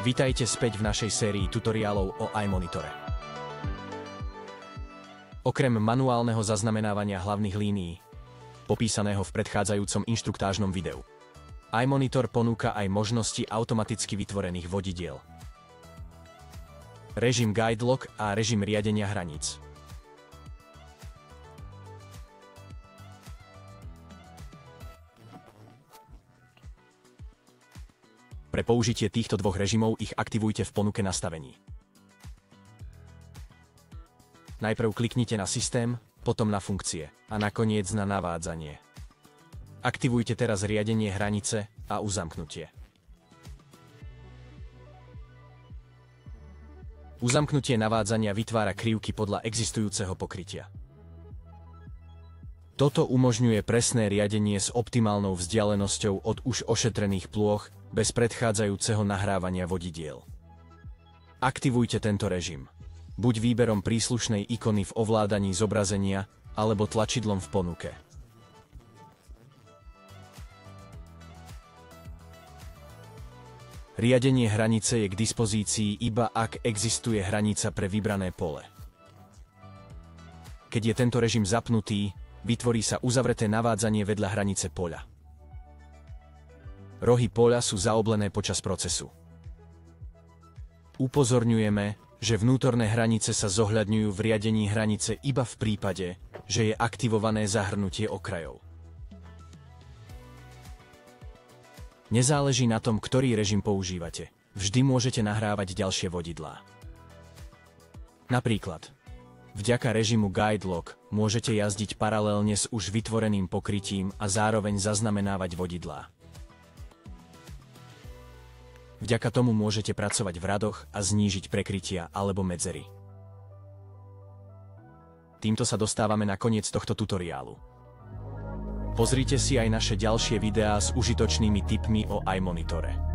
Vitajte späť v našej sérii tutoriálov o iMonitore. Okrem manuálneho zaznamenávania hlavných línií, popísaného v predchádzajúcom inštruktážnom videu, iMonitor ponúka aj možnosti automaticky vytvorených vodidiel, režim Guide Lock a režim riadenia hraníc. Pre použitie týchto dvoch režimov ich aktivujte v ponuke nastavení. Najprv kliknite na Systém, potom na Funkcie a nakoniec na Navádzanie. Aktivujte teraz riadenie hranice a uzamknutie. Uzamknutie navádzania vytvára krivky podľa existujúceho pokrytia. Toto umožňuje presné riadenie s optimálnou vzdialenosťou od už ošetrených plôch bez predchádzajúceho nahrávania vodidiel. Aktivujte tento režim, buď výberom príslušnej ikony v ovládaní zobrazenia, alebo tlačidlom v ponuke. Riadenie hranice je k dispozícii iba ak existuje hranica pre vybrané pole. Keď je tento režim zapnutý, vytvorí sa uzavreté navádzanie vedľa hranice poľa. Rohy poľa sú zaoblené počas procesu. Upozorňujeme, že vnútorné hranice sa zohľadňujú v riadení hranice iba v prípade, že je aktivované zahrnutie okrajov. Nezáleží na tom, ktorý režim používate. Vždy môžete nahrávať ďalšie vodidlá. Napríklad, vďaka režimu Guide Lock môžete jazdiť paralelne s už vytvoreným pokrytím a zároveň zaznamenávať vodidlá. Vďaka tomu môžete pracovať v radoch a znížiť prekrytia alebo medzery. Týmto sa dostávame na koniec tohto tutoriálu. Pozrite si aj naše ďalšie videá s užitočnými tipmi o iMonitore.